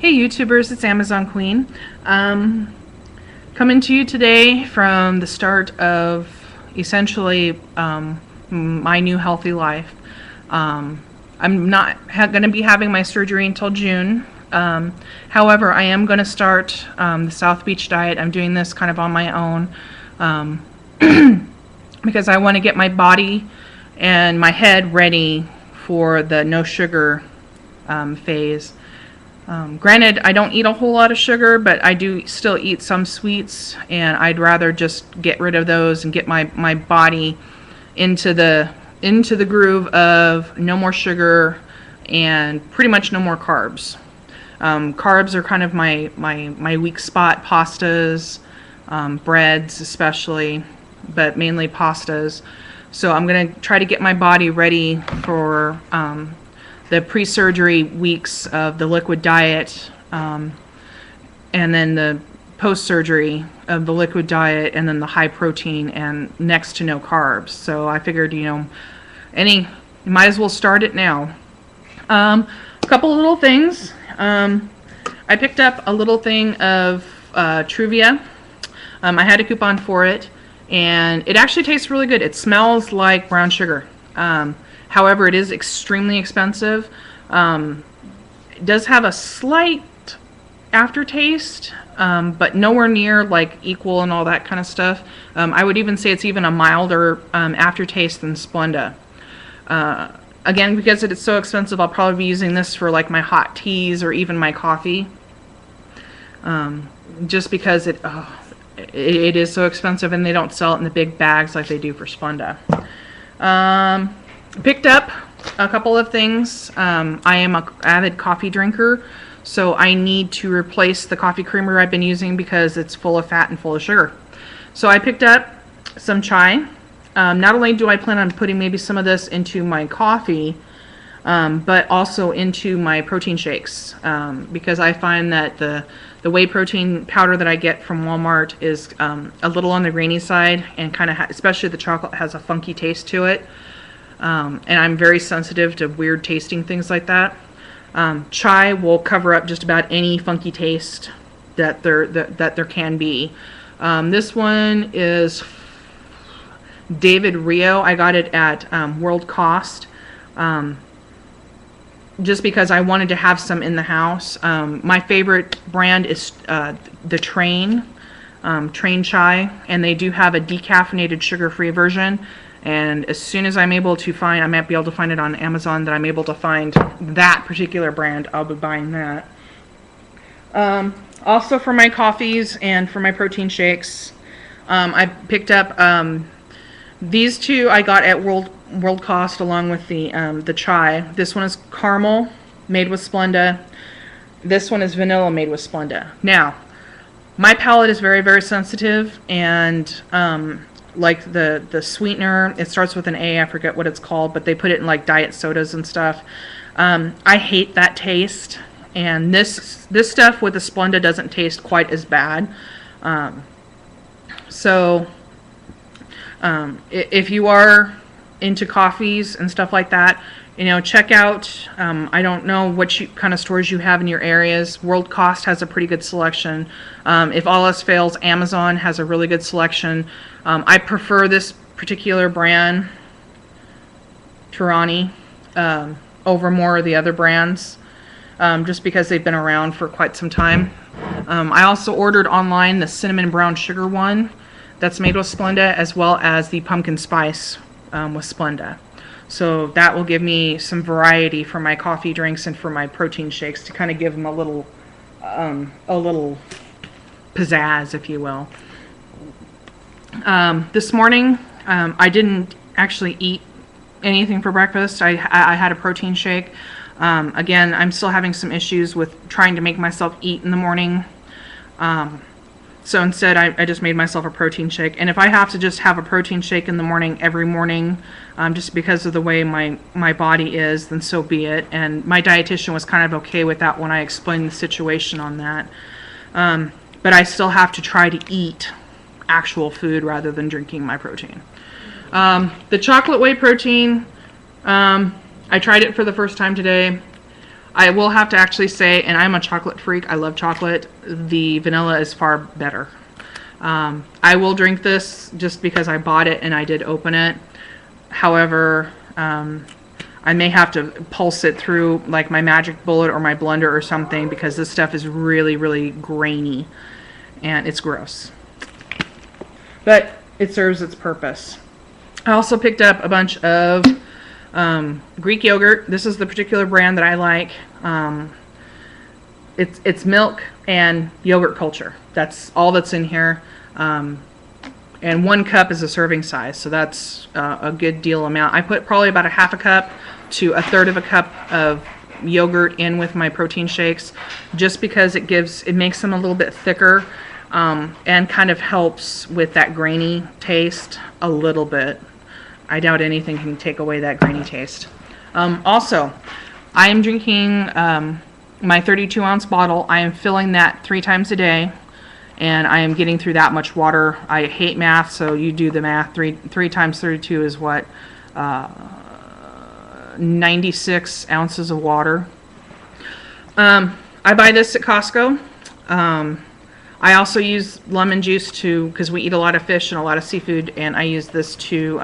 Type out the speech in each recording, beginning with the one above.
Hey YouTubers, it's Amazon Queen. Coming to you today from the start of essentially my new healthy life. I'm not going to be having my surgery until June. However, I am going to start the South Beach diet. I'm doing this kind of on my own because I want to get my body and my head ready for the no sugar phase. Granted, I don't eat a whole lot of sugar, but I do still eat some sweets, and I'd rather just get rid of those and get my body into the groove of no more sugar and pretty much no more carbs. Carbs are kind of my weak spot. Pastas, breads especially, but mainly pastas. So I'm going to try to get my body ready for the pre-surgery weeks of the liquid diet, and then the post-surgery of the liquid diet, and then the high protein and next to no carbs. So I figured, you might as well start it now. A couple of little things. I picked up a little thing of Truvia. I had a coupon for it, and it actually tastes really good. It smells like brown sugar. However, it is extremely expensive. It does have a slight aftertaste, but nowhere near like equal and all that kind of stuff. I would even say it's even a milder aftertaste than Splenda. Again, because it is so expensive, I'll probably be using this for like my hot teas or even my coffee. Just because it is so expensive, and they don't sell it in the big bags like they do for Splenda. Picked up a couple of things. I am an avid coffee drinker, so I need to replace the coffee creamer I've been using because it's full of fat and full of sugar. So I picked up some chai. Not only do I plan on putting maybe some of this into my coffee, but also into my protein shakes, because I find that the whey protein powder that I get from Walmart is a little on the grainy side, and kind of especially the chocolate has a funky taste to it. And I'm very sensitive to weird tasting things like that. Chai will cover up just about any funky taste that there can be. This one is David Rio. I got it at World Cost, just because I wanted to have some in the house. My favorite brand is the Train Chai, and they do have a decaffeinated sugar-free version. And as soon as I'm able to find, I might be able to find it on Amazon, that I'm able to find that particular brand, I'll be buying that. Also for my coffees and for my protein shakes, I picked up these two. I got at World Cost along with the chai. This one is caramel, made with Splenda. This one is vanilla, made with Splenda. Now, my palate is very, very sensitive, and like the sweetener, it starts with an A, I forget what it's called, but they put it in like diet sodas and stuff. I hate that taste, and this stuff with the Splenda doesn't taste quite as bad. So if you are into coffees and stuff like that, check out, I don't know what kind of stores you have in your areas. World Cost has a pretty good selection. If all else fails, Amazon has a really good selection. I prefer this particular brand, Turani, over more of the other brands, just because they've been around for quite some time. I also ordered online the cinnamon brown sugar one that's made with Splenda, as well as the pumpkin spice with Splenda. So that will give me some variety for my coffee drinks and for my protein shakes, to kind of give them a little pizzazz, if you will. This morning, I didn't actually eat anything for breakfast. I had a protein shake. Again, I'm still having some issues with trying to make myself eat in the morning. So instead, I just made myself a protein shake. And if I have to just have a protein shake in the morning, every morning, just because of the way my body is, then so be it. And my dietitian was kind of okay with that when I explained the situation on that. But I still have to try to eat actual food rather than drinking my protein. The chocolate whey protein, I tried it for the first time today. I will have to actually say, and I'm a chocolate freak, I love chocolate, the vanilla is far better. I will drink this just because I bought it and I did open it. However, I may have to pulse it through like my magic bullet or my blender or something, because this stuff is really, really grainy and it's gross. But it serves its purpose. I also picked up a bunch of Greek yogurt. This is the particular brand that I like. It's milk and yogurt culture. That's all that's in here. And 1 cup is a serving size, so that's a good deal amount. I put probably about a half a cup to a third of a cup of yogurt in with my protein shakes, just because it makes them a little bit thicker, and kind of helps with that grainy taste a little bit. I doubt anything can take away that grainy taste. Also, I am drinking my 32-ounce bottle. I am filling that 3 times a day, and I am getting through that much water. I hate math, so you do the math. 3 times 32 is what? 96 ounces of water. I buy this at Costco. I also use lemon juice because we eat a lot of fish and a lot of seafood, and I use this to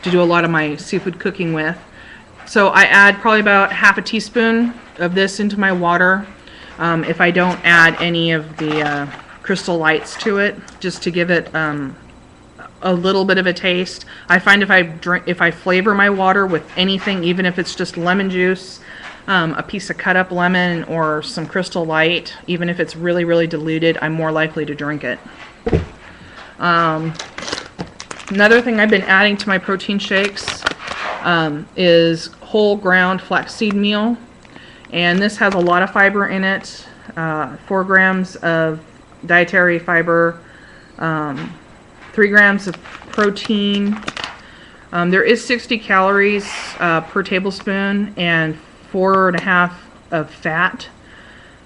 do a lot of my seafood cooking with. So I add probably about half a teaspoon of this into my water, if I don't add any of the crystal lights to it, just to give it a little bit of a taste. I find if I flavor my water with anything, even if it's just lemon juice, a piece of cut up lemon, or some crystal light, even if it's really, really diluted, I'm more likely to drink it. Another thing I've been adding to my protein shakes is whole ground flaxseed meal, and this has a lot of fiber in it. 4 grams of dietary fiber, 3 grams of protein. There is 60 calories per tablespoon and 4.5 of fat,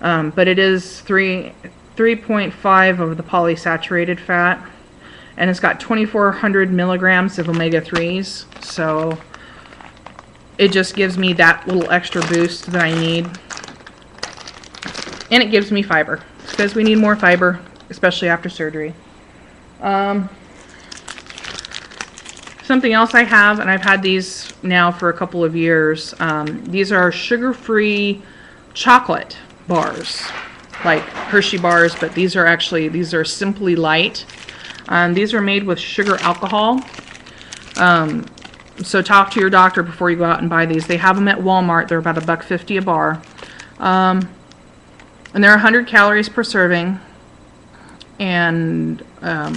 but it is 3.5 of the polysaturated fat, and it's got 2,400 milligrams of omega-3s, so it just gives me that little extra boost that I need, and it gives me fiber, because we need more fiber, especially after surgery. Something else I have, and I've had these now for a couple of years, these are sugar-free chocolate bars, like Hershey bars, but these are Simply Light. These are made with sugar alcohol. So talk to your doctor before you go out and buy these. They have them at Walmart. They're about $1.50 a bar. And they're 100 calories per serving. And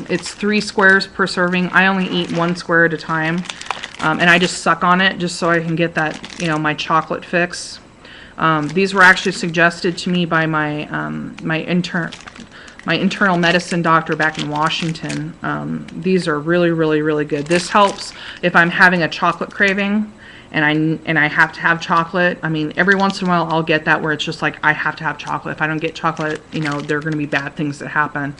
it's 3 squares per serving. I only eat 1 square at a time, and I just suck on it just so I can get that, my chocolate fix. These were actually suggested to me by my internal medicine doctor back in Washington. These are really, really, really good. This helps if I'm having a chocolate craving and I have to have chocolate. I mean, every once in a while I'll get that where it's just like I have to have chocolate. If I don't get chocolate, there are going to be bad things that happen.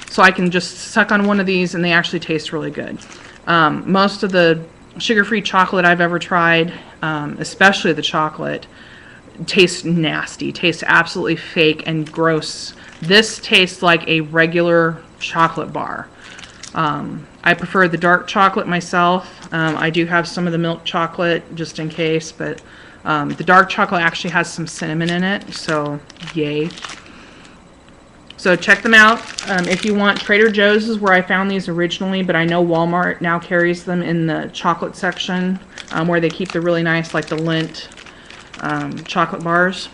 So I can just suck on one of these and they actually taste really good. Most of the sugar-free chocolate I've ever tried, especially the chocolate, tastes nasty, tastes absolutely fake and gross. This tastes like a regular chocolate bar. I prefer the dark chocolate myself. I do have some of the milk chocolate just in case, but the dark chocolate actually has some cinnamon in it, so yay. So check them out. If you want, Trader Joe's is where I found these originally, but I know Walmart now carries them in the chocolate section, where they keep the really nice, like the Lindt chocolate bars.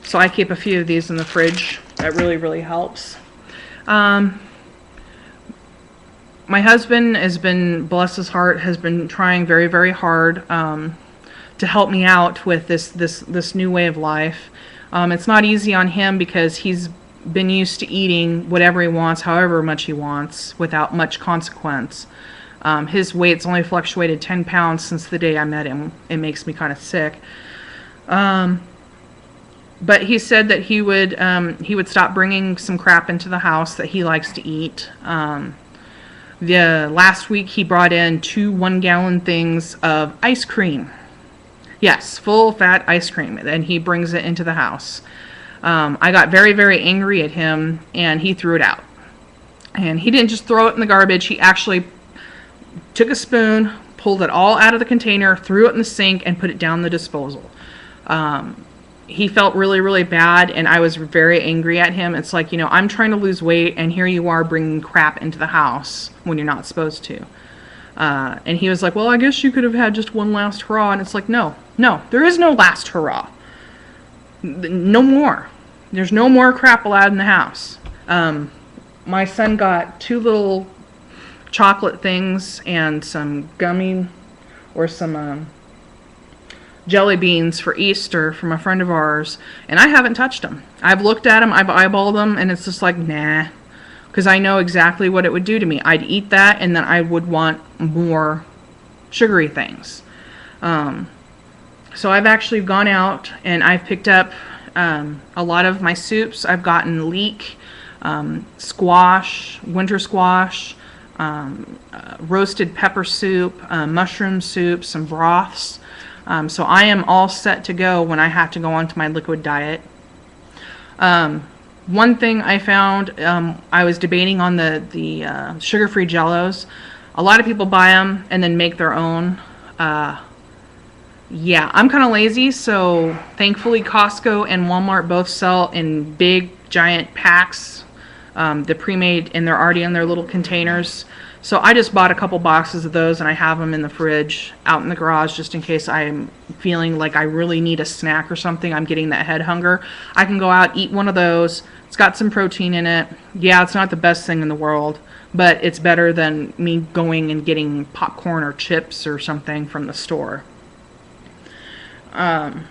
So I keep a few of these in the fridge. That really, really helps. My husband has been, bless his heart, has been trying very, very hard to help me out with this new way of life. It's not easy on him because he's been used to eating whatever he wants, however much he wants, without much consequence. His weight's only fluctuated 10 pounds since the day I met him. It makes me kind of sick. But he said that he would stop bringing some crap into the house that he likes to eat. The last week he brought in 2 1-gallon things of ice cream. Yes, full fat ice cream, and he brings it into the house. I got very, very angry at him, and he threw it out. And he didn't just throw it in the garbage. He actually took a spoon, pulled it all out of the container, threw it in the sink, and put it down the disposal. He felt really, really bad, and I was very angry at him. It's like, I'm trying to lose weight, and here you are bringing crap into the house when you're not supposed to. And he was like, well, I guess you could have had just one last hurrah. And it's like, no, there is no last hurrah. No more. There's no more crap allowed in the house. My son got 2 little chocolate things and some gummy or some jelly beans for Easter from a friend of ours, and I haven't touched them. I've looked at them, I've eyeballed them, and it's just like, nah, because I know exactly what it would do to me. I'd eat that, and then I would want more sugary things. So I've actually gone out and I've picked up a lot of my soups. I've gotten leek, squash, winter squash, roasted pepper soup, mushroom soup, some broths. So I am all set to go when I have to go onto my liquid diet. One thing I found, I was debating on the sugar-free Jellos. A lot of people buy them and then make their own. Yeah, I'm kind of lazy, so thankfully Costco and Walmart both sell in big, giant packs, the pre-made, and they're already in their little containers. So I just bought a couple boxes of those, and I have them in the fridge out in the garage just in case I'm feeling like I really need a snack or something. I'm getting that head hunger. I can go out, eat one of those. It's got some protein in it. Yeah, it's not the best thing in the world, but it's better than me going and getting popcorn or chips or something from the store. I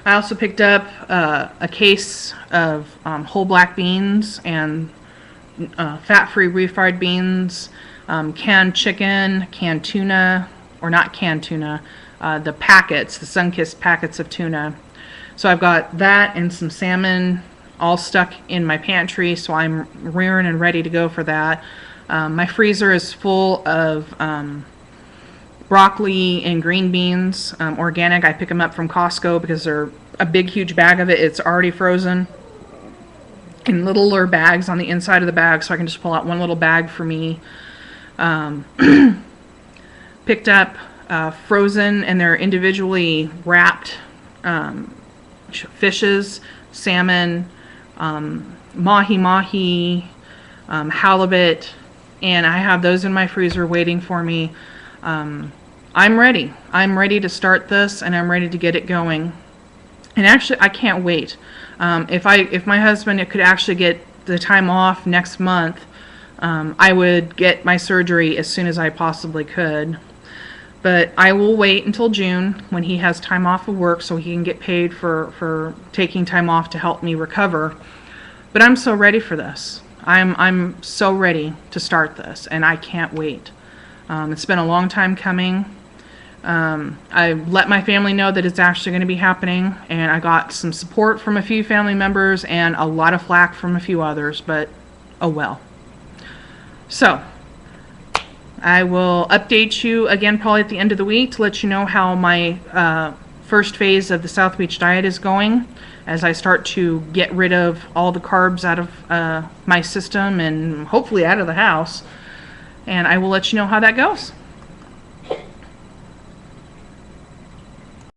also picked up a case of whole black beans and fat-free refried beans, canned chicken, canned tuna, or not canned tuna, the packets, the sun-kissed packets of tuna. So I've got that and some salmon all stuck in my pantry, so I'm rearing and ready to go for that. My freezer is full of broccoli and green beans, organic. I pick them up from Costco because they're a big, huge bag of it. It's already frozen in littler bags on the inside of the bag, so I can just pull out one little bag for me. Picked up frozen, and they're individually wrapped fishes, salmon, mahi-mahi, halibut, and I have those in my freezer waiting for me. I'm ready. I'm ready to start this, and I'm ready to get it going. And actually, I can't wait. If my husband could actually get the time off next month, I would get my surgery as soon as I possibly could. But I will wait until June when he has time off of work so he can get paid for taking time off to help me recover. But I'm so ready for this. I'm so ready to start this, and I can't wait. It's been a long time coming. I let my family know that it's actually going to be happening, and I got some support from a few family members and a lot of flack from a few others, but oh well. So I will update you again probably at the end of the week to let you know how my first phase of the South Beach diet is going as I start to get rid of all the carbs out of my system and hopefully out of the house. And I will let you know how that goes.